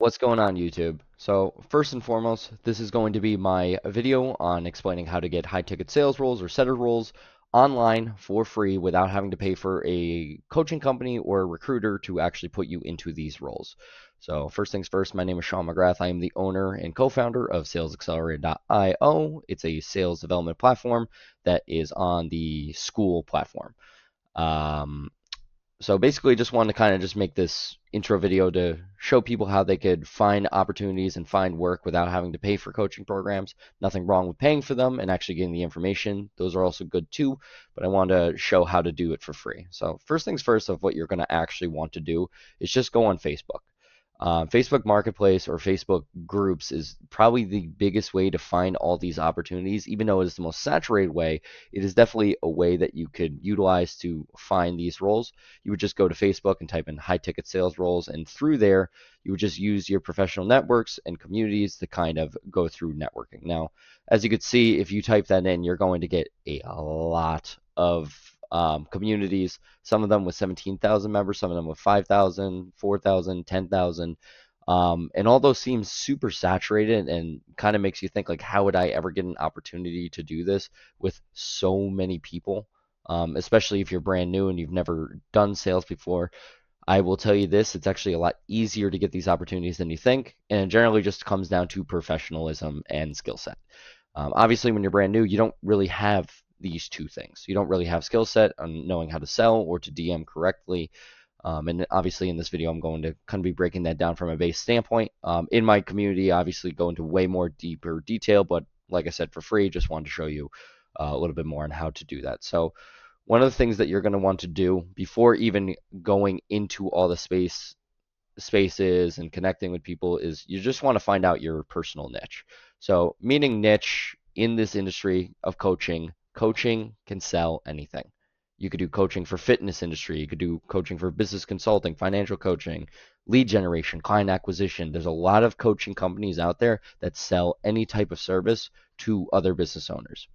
What's going on, YouTube? So, first and foremost, this is going to be my video on explaining how to get high ticket sales roles or setter roles online for free without having to pay for a coaching company or a recruiter to actually put you into these roles. So, first things first, my name is Shawn McGrath. I am the owner and co-founder of SalesAccelerator.io. It's a sales development platform that is on the school platform. Um, so basically just wanted to kind of just make this intro video to show people how they could find opportunities and find work without having to pay for coaching programs. Nothing wrong with paying for them and actually getting the information. Those are also good too, but I wanted to show how to do it for free. So first things first of what you're going to actually want to do is just go on Facebook. Facebook Marketplace or Facebook groups is probably the biggest way to find all these opportunities. Even though it is the most saturated way, it is definitely a way that you could utilize to find these roles. You would just go to Facebook and type in high ticket sales roles, and through there, you would just use your professional networks and communities to kind of go through networking. Now, as you could see, if you type that in, you're going to get a lot of communities, some of them with 17,000 members, some of them with 5,000, 4,000, 10,000. And all those seem super saturated and kind of makes you think like, how would I ever get an opportunity to do this with so many people? Especially if you're brand new and you've never done sales before. I will tell you this, it's actually a lot easier to get these opportunities than you think, and it generally just comes down to professionalism and skill set. Obviously, when you're brand new, you don't really have these two things. You don't really have skill set on knowing how to sell or to DM correctly. And obviously, in this video, I'm going to kind of be breaking that down from a base standpoint. In my community, obviously, go into way more deeper detail, but like I said, for free, just wanted to show you a little bit more on how to do that. So, one of the things that you're going to want to do before even going into all the spaces and connecting with people is you just want to find out your personal niche. So, meaning niche in this industry of coaching, coaching can sell anything. You could do coaching for fitness industry, you could do coaching for business consulting, financial coaching, lead generation, client acquisition. There's a lot of coaching companies out there that sell any type of service to other business owners.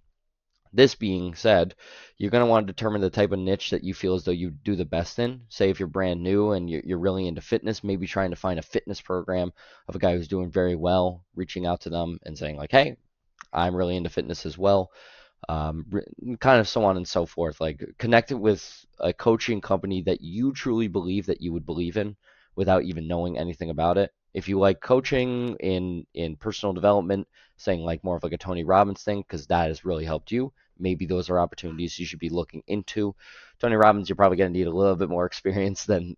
This being said, you're going to want to determine the type of niche that you feel as though you do the best in. Say if you're brand new and you're really into fitness, maybe trying to find a fitness program of a guy who's doing very well, reaching out to them and saying like, hey, I'm really into fitness as well. Kind of so on and so forth. Like connect it with a coaching company that you truly believe that you would believe in without even knowing anything about it. If you like coaching in personal development, saying like more of like a Tony Robbins thing, because that has really helped you, maybe those are opportunities you should be looking into. Tony Robbins, you're probably going to need a little bit more experience than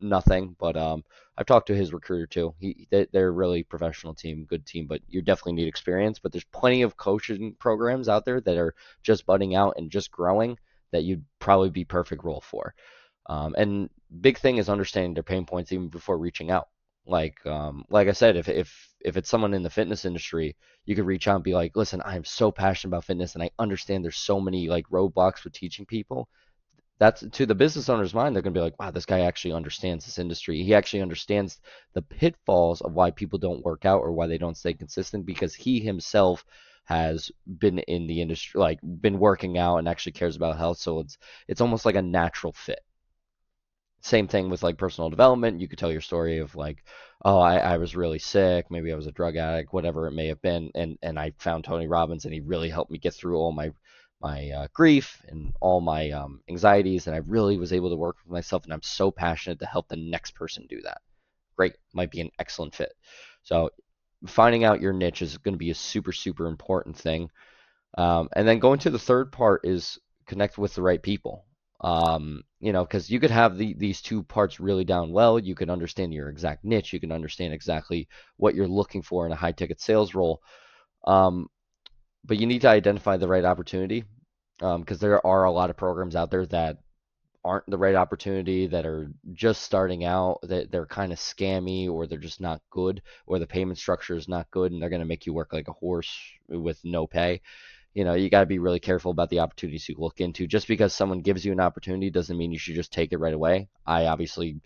nothing, but I've talked to his recruiter too. They're a really professional team, good team, but you definitely need experience. But there's plenty of coaching programs out there that are just budding out and just growing that you'd probably be perfect role for. And big thing is understanding their pain points even before reaching out. Like I said, if it's someone in the fitness industry, you could reach out and be like, listen, I am so passionate about fitness, and I understand there's so many like roadblocks with teaching people. That's to the business owner's mind, they're gonna be like, wow, this guy actually understands this industry. He actually understands the pitfalls of why people don't work out or why they don't stay consistent because he himself has been in the industry, like been working out and actually cares about health. So it's almost like a natural fit. Same thing with like personal development. You could tell your story of like, oh, I was really sick, maybe I was a drug addict, whatever it may have been, and I found Tony Robbins and he really helped me get through all my grief and all my anxieties, and I really was able to work with myself, and I'm so passionate to help the next person do that. Great, might be an excellent fit. So finding out your niche is going to be a super super important thing. And then going to the third part is connect with the right people. Because you could have these two parts really down well. You can understand your exact niche. You can understand exactly what you're looking for in a high ticket sales role. Um, but you need to identify the right opportunity because there are a lot of programs out there that aren't the right opportunity, that are just starting out, that they're kind of scammy, or they're just not good, or the payment structure is not good, and they're going to make you work like a horse with no pay. You got to be really careful about the opportunities you look into. Just because someone gives you an opportunity doesn't mean you should just take it right away. I obviously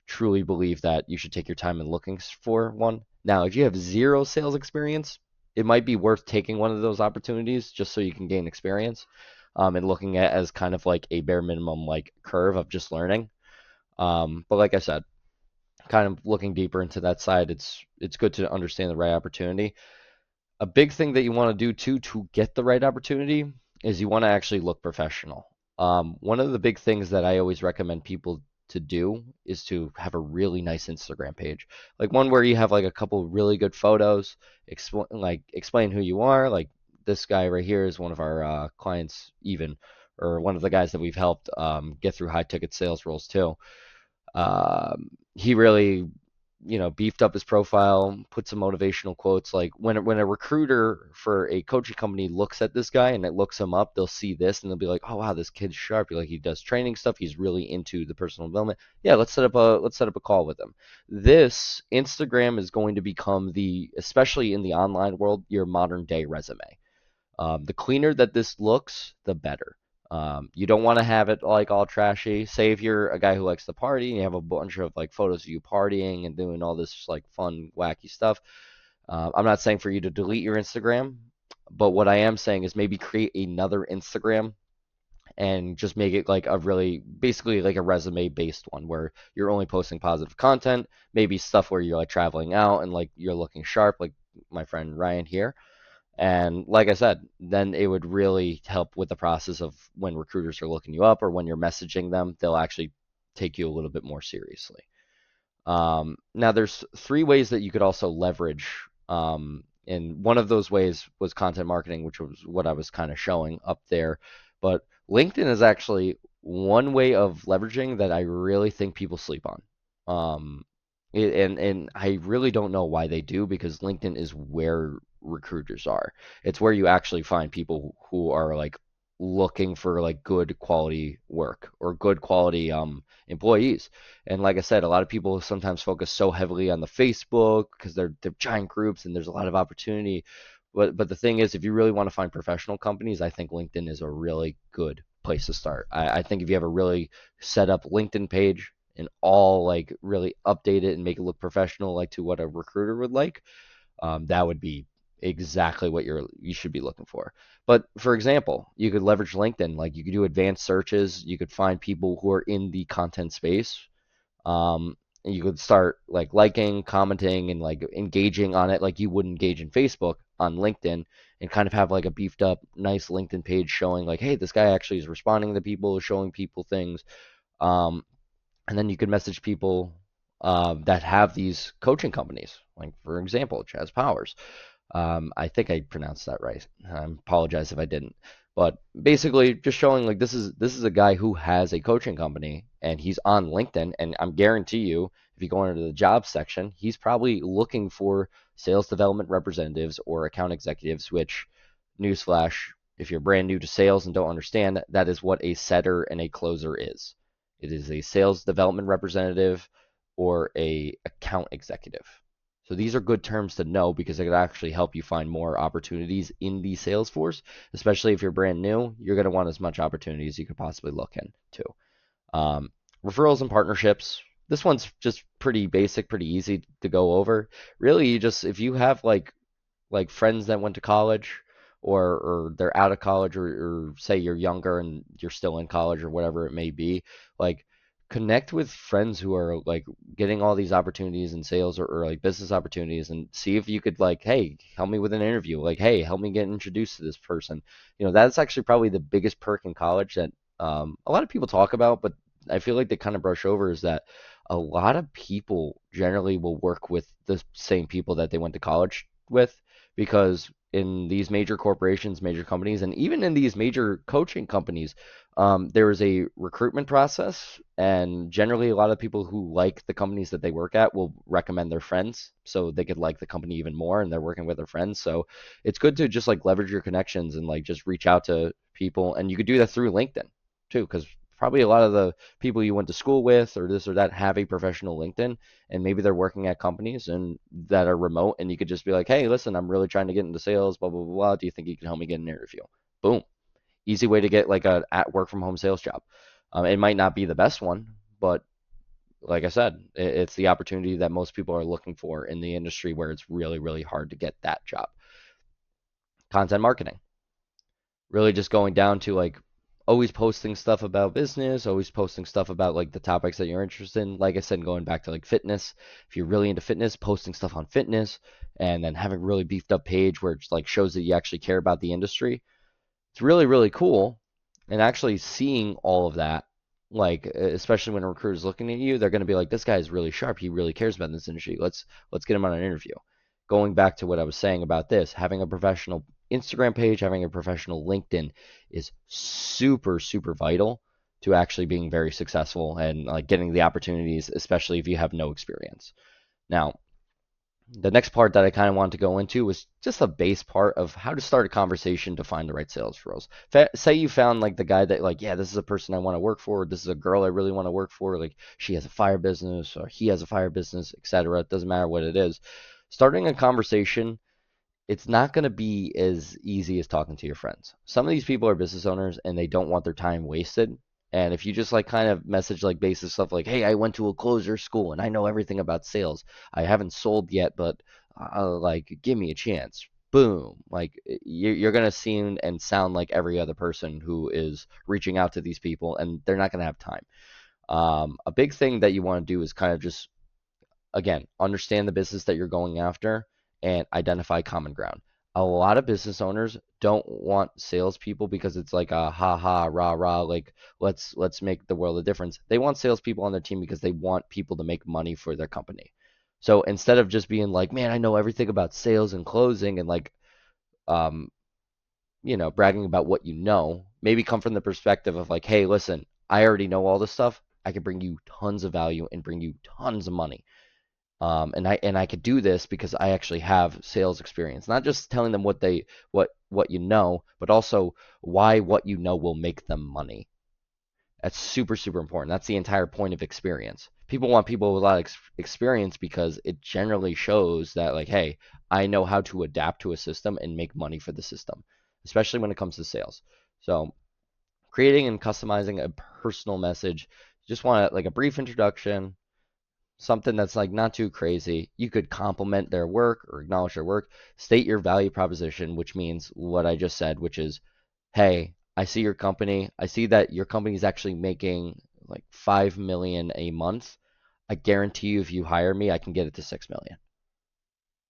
truly believe that you should take your time in looking for one. Now, if you have zero sales experience, it might be worth taking one of those opportunities just so you can gain experience, and looking at as kind of like a bare minimum like curve of just learning. But like I said, kind of looking deeper into that side, it's good to understand the right opportunity. A big thing that you want to do too to get the right opportunity is you want to actually look professional. One of the big things that I always recommend people to do is to have a really nice Instagram page, like one where you have like a couple really good photos, explain who you are. Like this guy right here is one of our clients, even, or one of the guys that we've helped get through high ticket sales roles too. He really, beefed up his profile, put some motivational quotes. Like when a recruiter for a coaching company looks at this guy and it looks him up, they'll see this and they'll be like, "Oh wow, this kid's sharp. Like he does training stuff. He's really into the personal development. Yeah, let's set up a call with him." This Instagram is going to become especially in the online world, your modern day resume. The cleaner that this looks, the better. You don't want to have it like all trashy. Say if you're a guy who likes to party and you have a bunch of like photos of you partying and doing all this like fun, wacky stuff. I'm not saying for you to delete your Instagram, but what I am saying is maybe create another Instagram and just make it like a really basically like a resume based one where you're only posting positive content, maybe stuff where you're like traveling out and like you're looking sharp, like my friend Ryan here. And like I said, then it would really help with the process of when recruiters are looking you up or when you're messaging them, they'll actually take you a little bit more seriously. Now, there's three ways that you could also leverage. And one of those ways was content marketing, which was what I was kind of showing up there. But LinkedIn is actually one way of leveraging that I really think people sleep on. Um, and I really don't know why they do because LinkedIn is where recruiters are. It's where you actually find people who are like looking for like good quality work or good quality employees. And like I said, a lot of people sometimes focus so heavily on the Facebook because they're giant groups and there's a lot of opportunity. But the thing is, if you really want to find professional companies, I think LinkedIn is a really good place to start. I think if you have a really set up LinkedIn page and all like really update it and make it look professional, like to what a recruiter would like, that would be exactly what you should be looking for. But for example, you could leverage LinkedIn, like you could do advanced searches, you could find people who are in the content space. And you could start like liking, commenting, and like engaging on it like you would engage in Facebook on LinkedIn, and kind of have like a beefed up, nice LinkedIn page showing like, hey, this guy actually is responding to people, showing people things. Um, and then you could message people that have these coaching companies, like for example, Chaz Powers. I think I pronounced that right. I apologize if I didn't. But basically, just showing like this is a guy who has a coaching company and he's on LinkedIn, and I'm guarantee you, if you go into the job section, he's probably looking for sales development representatives or account executives. Which, newsflash, if you're brand new to sales and don't understand, that is what a setter and a closer is. It is a sales development representative or a account executive. So these are good terms to know because it could actually help you find more opportunities in the sales force, especially if you're brand new. You're going to want as much opportunity as you could possibly look into. Um, Referrals and partnerships. This one's just pretty basic, pretty easy to go over. Really, you just if you have like friends that went to college or they're out of college or say you're younger and you're still in college or whatever it may be, like connect with friends who are like getting all these opportunities in sales or like business opportunities and see if you could like, hey, help me with an interview. Like, hey, help me get introduced to this person. That's actually probably the biggest perk in college that a lot of people talk about, but I feel like they kind of brush over is that a lot of people generally will work with the same people that they went to college with because in these major corporations, major companies, and even in these major coaching companies, there is a recruitment process, and generally, a lot of people who like the companies that they work at will recommend their friends, so they could like the company even more, and they're working with their friends. So it's good to just like leverage your connections and like just reach out to people, and you could do that through LinkedIn too, because probably a lot of the people you went to school with or this or that have a professional LinkedIn and maybe they're working at companies and that are remote and you could just be like, hey, listen, I'm really trying to get into sales, blah, blah, blah, blah. Do you think you can help me get an interview? Boom. Easy way to get like a at work from home sales job. It might not be the best one, but like I said, it's the opportunity that most people are looking for in the industry where it's really, really hard to get that job. Content marketing. Really just going down to like always posting stuff about business, always posting stuff about like the topics that you're interested in. Like I said, going back to like fitness, if you're really into fitness, posting stuff on fitness, and then having a really beefed up page where it like shows that you actually care about the industry. It's really, really cool. And actually seeing all of that, like especially when a recruiter's looking at you, they're going to be like, this guy is really sharp. He really cares about this industry. Let's get him on an interview. Going back to what I was saying about this, having a professional Instagram page, having a professional LinkedIn is super, super vital to actually being very successful and like getting the opportunities, especially if you have no experience. Now, the next part that I kind of wanted to go into was just the base part of how to start a conversation to find the right sales roles. Say you found like the guy that like, yeah, this is a person I want to work for. This is a girl I really want to work for. Like she has a fire business or he has a fire business, etc. It doesn't matter what it is. Starting a conversation, it's not going to be as easy as talking to your friends. Some of these people are business owners and they don't want their time wasted. And if you just like kind of message like basic stuff like, hey, I went to a closer school and I know everything about sales. I haven't sold yet, but like give me a chance. Boom. Like you're going to seem and sound like every other person who is reaching out to these people and they're not going to have time. A big thing that you want to do is kind of just again, understand the business that you're going after and identify common ground. A lot of business owners don't want salespeople because it's like a ha ha rah rah like let's make the world a difference. They want salespeople on their team because they want people to make money for their company. So instead of just being like, man, I know everything about sales and closing and like um bragging about what you know, maybe come from the perspective of like, hey, listen, I already know all this stuff. I can bring you tons of value and bring you tons of money. And I could do this because I actually have sales experience. Not just telling them what you know, but also why what you know will make them money. That's super super important. That's the entire point of experience. People want people with a lot of experience because it generally shows that like, hey, I know how to adapt to a system and make money for the system, especially when it comes to sales. So creating and customizing a personal message, just want like a brief introduction, something that's like not too crazy. You could compliment their work or acknowledge their work. State your value proposition, which means what I just said, which is, hey, I see your company. I see that your company is actually making like 5 million a month. I guarantee you if you hire me, I can get it to 6 million.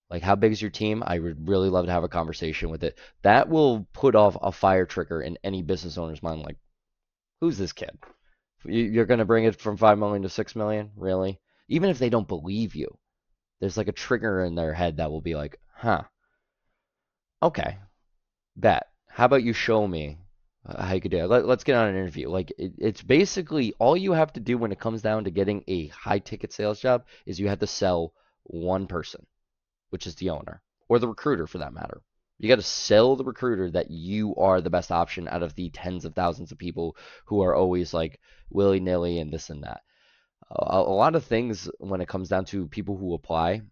Like how big is your team? I would really love to have a conversation with it. That will put off a fire trigger in any business owner's mind like, who's this kid? You're going to bring it from 5 million to 6 million? Really? Even if they don't believe you, there's like a trigger in their head that will be like, huh, okay, bet. How about you show me how you could do it? Let's get on an interview. Like, it's basically all you have to do when it comes down to getting a high ticket sales job is you have to sell one person, which is the owner or the recruiter for that matter. You got to sell the recruiter that you are the best option out of the tens of thousands of people who are always like willy nilly and this and that. A lot of things when it comes down to people who apply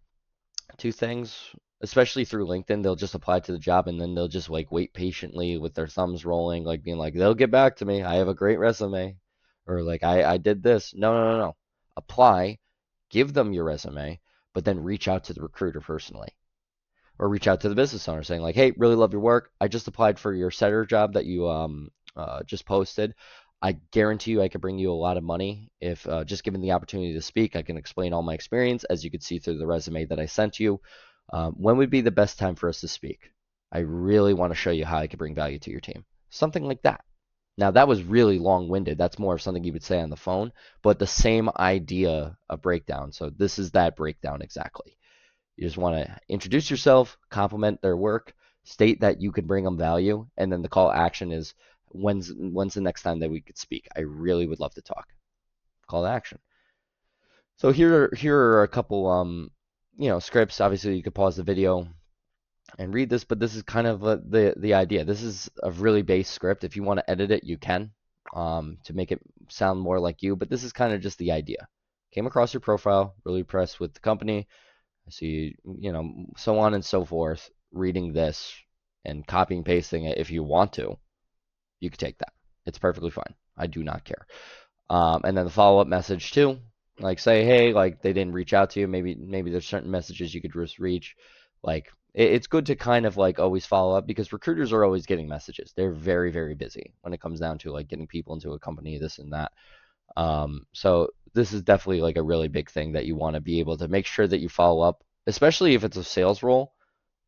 to things, especially through LinkedIn, they'll just apply to the job and then they'll just like wait patiently with their thumbs rolling, like being like, they'll get back to me. I have a great resume. Or like, I did this. No, no, no, no. Apply, give them your resume, but then reach out to the recruiter personally. Or reach out to the business owner saying like, hey, really love your work. I just applied for your setter job that you just posted. I guarantee you I could bring you a lot of money if just given the opportunity to speak. I can explain all my experience, as you could see through the resume that I sent you. When would be the best time for us to speak? I really want to show you how I could bring value to your team. Something like that. Now, that was really long winded. That's more of something you would say on the phone, but the same idea of breakdown. So, this is that breakdown exactly. You just want to introduce yourself, compliment their work, state that you could bring them value, and then the call to action is when's the next time that we could speak? I really would love to talk. Call to action. So here are a couple scripts. Obviously, you could pause the video and read this, but this is kind of the idea. This is a really base script. If you want to edit it, you can to make it sound more like you. But this is kind of just the idea. Came across your profile, really impressed with the company. I see, so on and so forth. Reading this and copying pasting it if you want to, you could take that. It's perfectly fine. I do not care. And then the follow-up message too, like say, hey, like they didn't reach out to you. Maybe there's certain messages you could just reach. Like it's good to kind of like always follow up because recruiters are always getting messages. They're very, very busy when it comes down to like getting people into a company, this and that. So this is definitely like a really big thing that you want to be able to make sure that you follow up, especially if it's a sales role.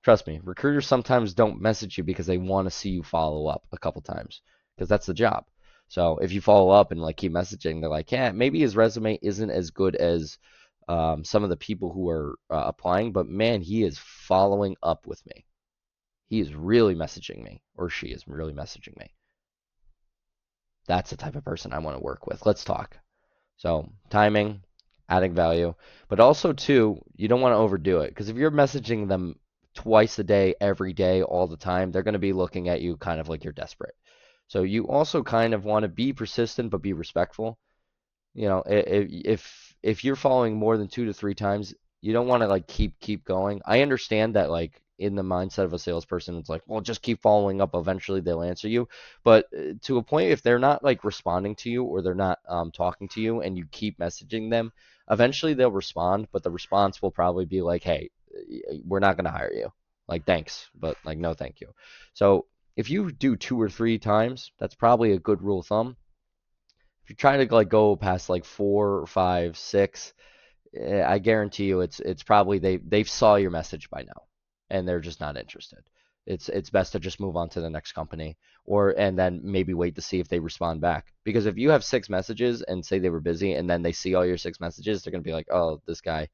Trust me, recruiters sometimes don't message you because they want to see you follow up a couple times because that's the job. So if you follow up and like keep messaging, they're like, yeah, maybe his resume isn't as good as some of the people who are applying, but man, he is following up with me. He is really messaging me, or she is really messaging me. That's the type of person I want to work with. Let's talk. So timing, adding value, but also too, you don't want to overdo it because if you're messaging them twice a day, every day, all the time, they're going to be looking at you kind of like you're desperate. So you also kind of want to be persistent but be respectful. You know, if you're following more than 2 to 3 times, you don't want to like keep going. I understand that like in the mindset of a salesperson, it's like, well, just keep following up. Eventually, they'll answer you. But to a point, if they're not like responding to you or they're not talking to you, and you keep messaging them, eventually they'll respond. But the response will probably be like, hey, we're not going to hire you. Like, thanks, but like, no, thank you. So if you do 2 or 3 times, that's probably a good rule of thumb. If you try to like go past like 4 or 5, 6, I guarantee you it's probably they've saw your message by now and they're just not interested. It's best to just move on to the next company or and then maybe wait to see if they respond back. Because if you have 6 messages and say they were busy and then they see all your 6 messages, they're gonna be like, oh, this guy.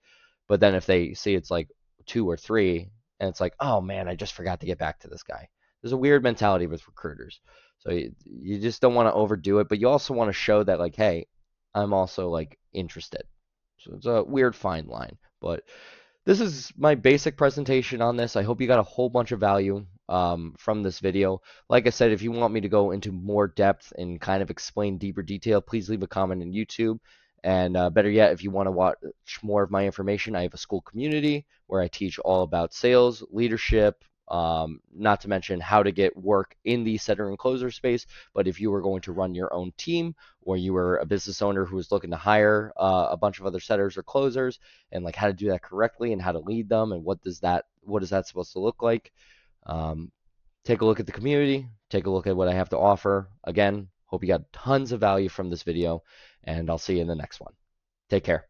But then if they see it's like 2 or 3 and it's like, oh man, I just forgot to get back to this guy. There's a weird mentality with recruiters. So you just don't want to overdo it, but you also want to show that like, hey, I'm also like interested. So it's a weird fine line. But this is my basic presentation on this. I hope you got a whole bunch of value from this video. Like I said, if you want me to go into more depth and kind of explain deeper detail, please leave a comment on YouTube. And better yet, if you want to watch more of my information, I have a school community where I teach all about sales, leadership, not to mention how to get work in the setter and closer space. But if you were going to run your own team or you were a business owner who was looking to hire a bunch of other setters or closers and like how to do that correctly and how to lead them and what is that supposed to look like, um, take a look at the community, take a look at what I have to offer. Again, hope you got tons of value from this video, and I'll see you in the next one. Take care.